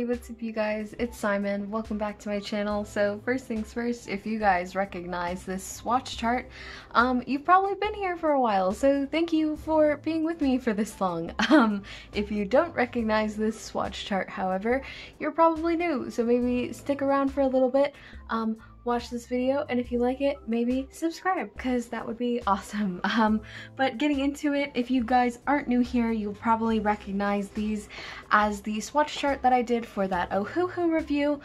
what's up you guys? It's Simon. Welcome back to my channel. So first things first, if you guys recognize this swatch chart, you've probably been here for a while, so thank you for being with me for this long. If you don't recognize this swatch chart, however, you're probably new, so maybe stick around for a little bit. Watch this video, and if you like it, maybe subscribe, because that would be awesome. But getting into it, if you guys aren't new here, you'll probably recognize these as the swatch chart that I did for that Ohuhu review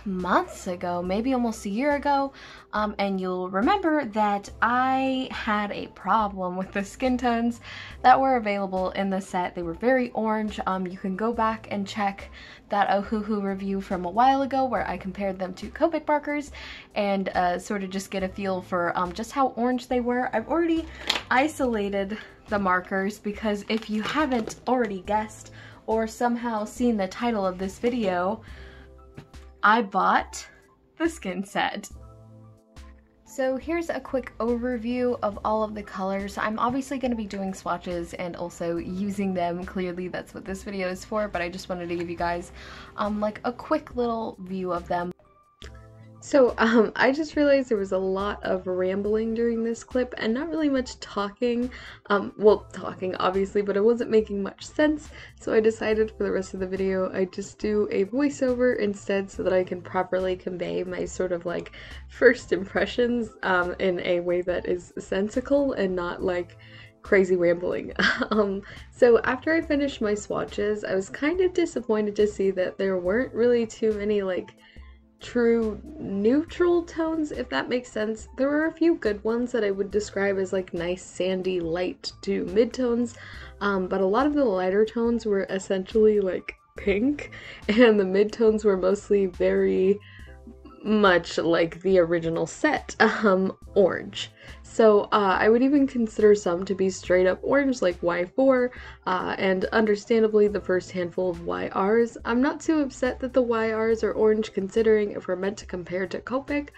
months ago, maybe almost a year ago. And you'll remember that I had a problem with the skin tones that were available in the set. They were very orange. You can go back and check that Ohuhu review from a while ago where I compared them to Copic markers and sort of just get a feel for just how orange they were. I've already isolated the markers because if you haven't already guessed or somehow seen the title of this video, I bought the skin set. So here's a quick overview of all of the colors. I'm obviously going to be doing swatches and also using them. Clearly that's what this video is for, but I just wanted to give you guys like a quick little view of them. So I just realized there was a lot of rambling during this clip and not really much talking. Well, talking obviously, but it wasn't making much sense, so I decided for the rest of the video I just do a voiceover instead so that I can properly convey my sort of like first impressions in a way that is sensical and not like crazy rambling. So after I finished my swatches, I was kind of disappointed to see that there weren't really too many like true neutral tones, if that makes sense. There were a few good ones that I would describe as like nice sandy light to mid-tones, but a lot of the lighter tones were essentially like pink, and the mid-tones were mostly very much like the original set, orange. So I would even consider some to be straight up orange, like Y4, and understandably the first handful of YRs. I'm not too upset that the YRs are orange, considering if we're meant to compare to Copic,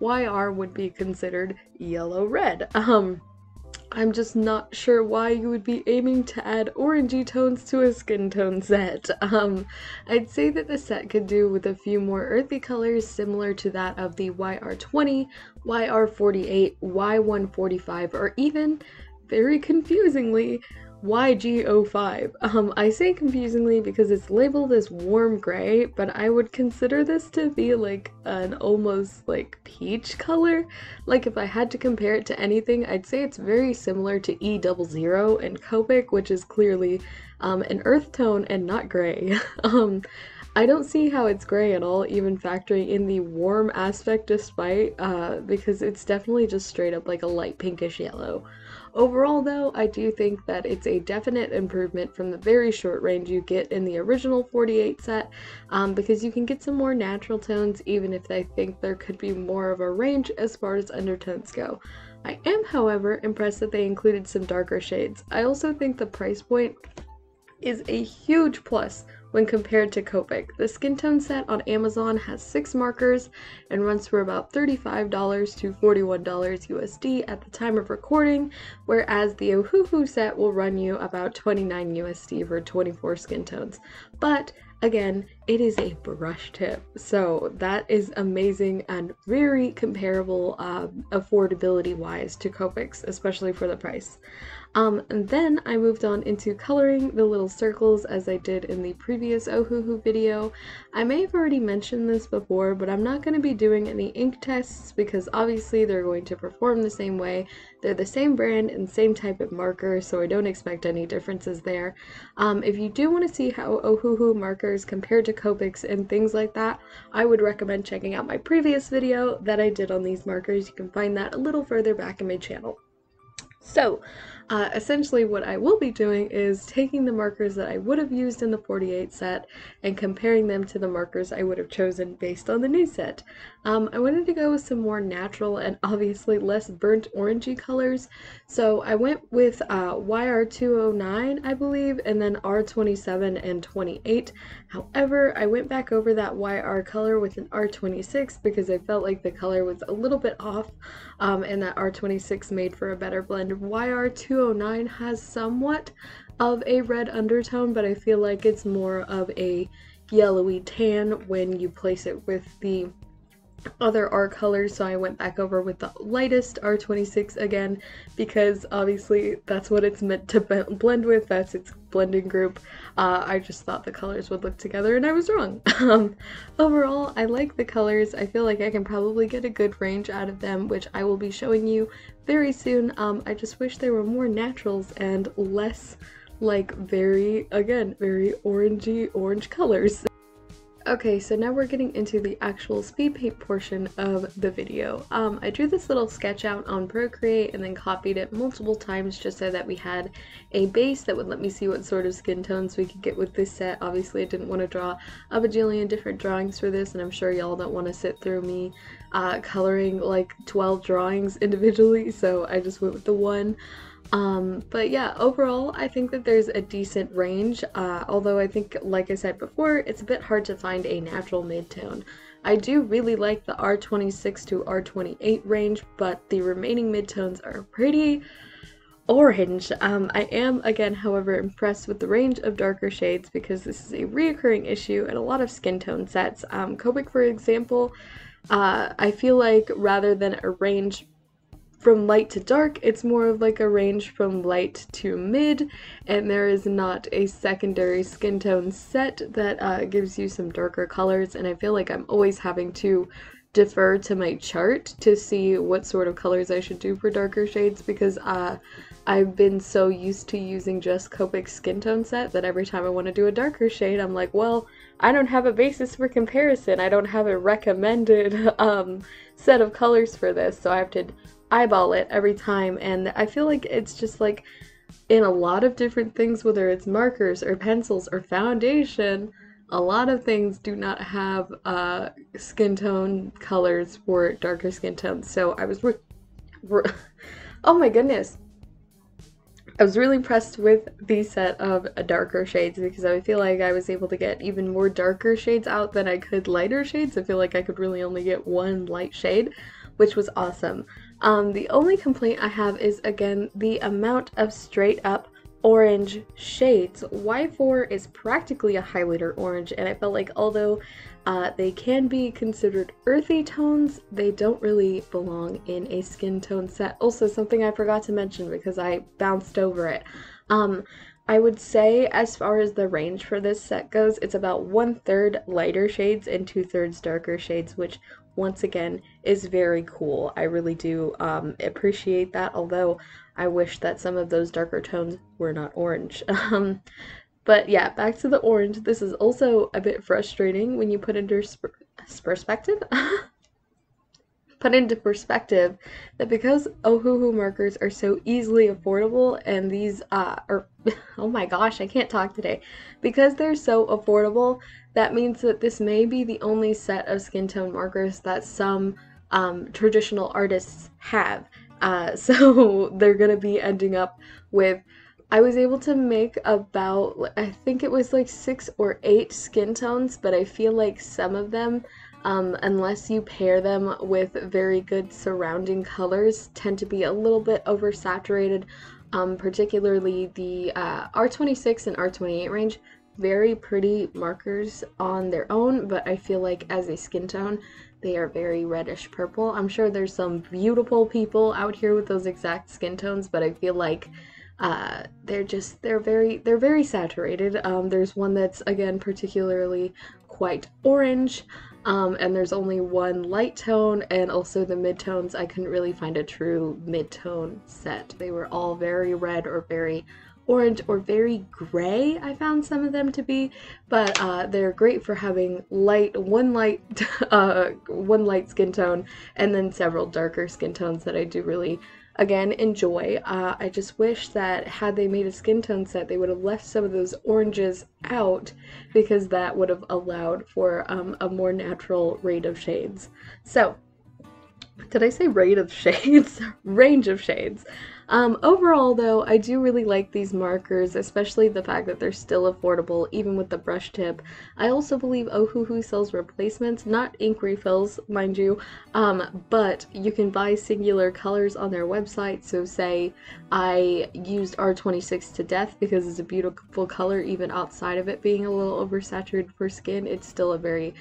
YR would be considered yellow-red. I'm just not sure why you would be aiming to add orangey tones to a skin tone set. I'd say that the set could do with a few more earthy colors similar to that of the YR20, YR48, Y145, or even, very confusingly, YG05. I say confusingly because it's labeled as warm gray, but I would consider this to be like an almost like peach color. Like if I had to compare it to anything, I'd say it's very similar to E00 in Copic, which is clearly an earth tone and not gray. I don't see how it's gray at all, even factoring in the warm aspect despite, because it's definitely just straight up like a light pinkish yellow. Overall though, I do think that it's a definite improvement from the very short range you get in the original 48 set, because you can get some more natural tones even if I think there could be more of a range as far as undertones go. I am, however, impressed that they included some darker shades. I also think the price point is a huge plus when compared to Copic. The skin tone set on Amazon has 6 markers and runs for about $35 to $41 USD at the time of recording, whereas the Ohuhu set will run you about $29 USD for 24 skin tones. But again, it is a brush tip, so that is amazing and very comparable affordability wise to Copic's, especially for the price. And then I moved on into coloring the little circles as I did in the previous Ohuhu video. I may have already mentioned this before, but I'm not going to be doing any ink tests because obviously they're going to perform the same way. They're the same brand and same type of marker, so I don't expect any differences there. If you do want to see how Ohuhu markers compare to Copic's and things like that, I would recommend checking out my previous video that I did on these markers. You can find that a little further back in my channel. So, essentially what I will be doing is taking the markers that I would have used in the 48 set and comparing them to the markers I would have chosen based on the new set. I wanted to go with some more natural and obviously less burnt orangey colors, so I went with YR209, I believe, and then R27 and 28. However, I went back over that YR color with an R26 because I felt like the color was a little bit off, and that R26 made for a better blend. YR209 has somewhat of a red undertone, but I feel like it's more of a yellowy tan when you place it with the other R colors, so I went back over with the lightest R26 again because obviously that's what it's meant to blend with, that's its blending group. I just thought the colors would look together and I was wrong. Overall, I like the colors. I feel like I can probably get a good range out of them, which I will be showing you very soon. I just wish there were more naturals and less like very orangey orange colors. Okay, so now we're getting into the actual speed paint portion of the video. I drew this little sketch out on Procreate and then copied it multiple times just so that we had a base that would let me see what sort of skin tones we could get with this set. Obviously I didn't want to draw a bajillion different drawings for this, and I'm sure y'all don't want to sit through me coloring like 12 drawings individually, so I just went with the one. But yeah, overall I think that there's a decent range, although I think, like I said before, it's a bit hard to find a natural mid-tone. I do really like the R26 to R28 range, but the remaining mid-tones are pretty orange. I am, again, however, impressed with the range of darker shades because this is a reoccurring issue in a lot of skin tone sets. Copic, for example, I feel like rather than a range from light to dark, it's more of like a range from light to mid, and there is not a secondary skin tone set that gives you some darker colors, and I feel like I'm always having to defer to my chart to see what sort of colors I should do for darker shades because I've been so used to using just Copic's skin tone set that every time I want to do a darker shade I'm like, well, I don't have a basis for comparison, I don't have a recommended set of colors for this, so I have to eyeball it every time, and I feel like it's just like in a lot of different things, whether it's markers or pencils or foundation, a lot of things do not have skin tone colors for darker skin tones. So I was oh my goodness, I was really impressed with the set of darker shades because I feel like I was able to get even more darker shades out than I could lighter shades. I feel like I could really only get one light shade, which was awesome. The only complaint I have is, again, the amount of straight up orange shades. Y4 is practically a highlighter orange, and I felt like although they can be considered earthy tones, they don't really belong in a skin tone set. Also, something I forgot to mention because I bounced over it. I would say as far as the range for this set goes, it's about 1/3 lighter shades and 2/3 darker shades, which once again is very cool. I really do appreciate that, although I wish that some of those darker tones were not orange. But yeah, back to the orange. This is also a bit frustrating when you put into perspective. Put into perspective that because Ohuhu markers are so easily affordable, and these are, oh my gosh, I can't talk today. Because they're so affordable, that means that this may be the only set of skin tone markers that some traditional artists have. So they're gonna be ending up with, I was able to make about, I think it was like 6 or 8 skin tones, but I feel like some of them, unless you pair them with very good surrounding colors, tend to be a little bit oversaturated, particularly the R26 and R28 range. Very pretty markers on their own, but I feel like as a skin tone, they are very reddish purple. I'm sure there's some beautiful people out here with those exact skin tones, but I feel like they're very saturated. There's one that's, again, particularly quite orange, and there's only one light tone, and also the mid-tones, I couldn't really find a true mid-tone set. They were all very red or very orange or very gray, I found some of them to be, but they're great for having one light skin tone and then several darker skin tones that I do really, again, enjoy. I just wish that had they made a skin tone set, they would have left some of those oranges out, because that would have allowed for a more natural rate of shades. So, did I say rate of shades? Range of shades. Overall though, I do really like these markers, especially the fact that they're still affordable even with the brush tip. I also believe Ohuhu sells replacements, not ink refills, mind you, but you can buy singular colors on their website. So say I used R26 to death because it's a beautiful color even outside of it being a little oversaturated for skin. It's still a very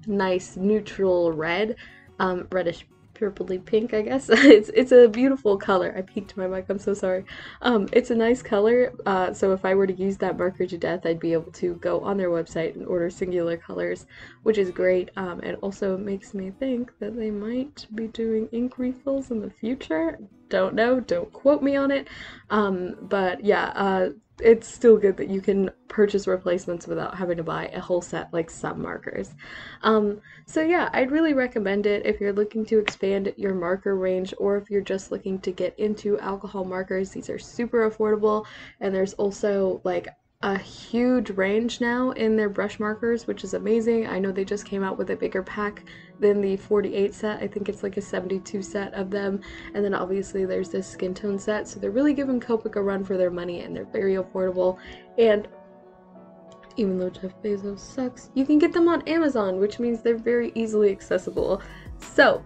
nice neutral red, reddish purpley pink, I guess. It's a beautiful color. I peeked my mic, I'm so sorry. It's a nice color, so if I were to use that marker to death, I'd be able to go on their website and order singular colors, which is great. It also makes me think that they might be doing ink refills in the future. Don't know, don't quote me on it. But yeah, it's still good that you can purchase replacements without having to buy a whole set like some markers. So yeah, I'd really recommend it if you're looking to expand your marker range, or if you're just looking to get into alcohol markers. These are super affordable, and there's also like a huge range now in their brush markers, which is amazing. I know they just came out with a bigger pack than the 48 set. I think it's like a 72 set of them, and then obviously there's this Skintone set, so they're really giving Copic a run for their money, and they're very affordable. And even though Jeff Bezos sucks, you can get them on Amazon, which means they're very easily accessible. So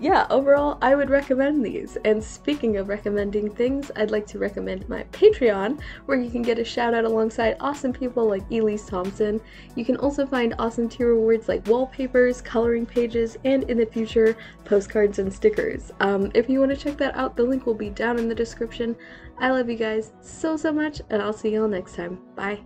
yeah, overall, I would recommend these. And speaking of recommending things, I'd like to recommend my Patreon, where you can get a shout out alongside awesome people like Elise Thompson. You can also find awesome tier rewards like wallpapers, coloring pages, and in the future, postcards and stickers. If you want to check that out, the link will be down in the description. I love you guys so much, and I'll see y'all next time. Bye!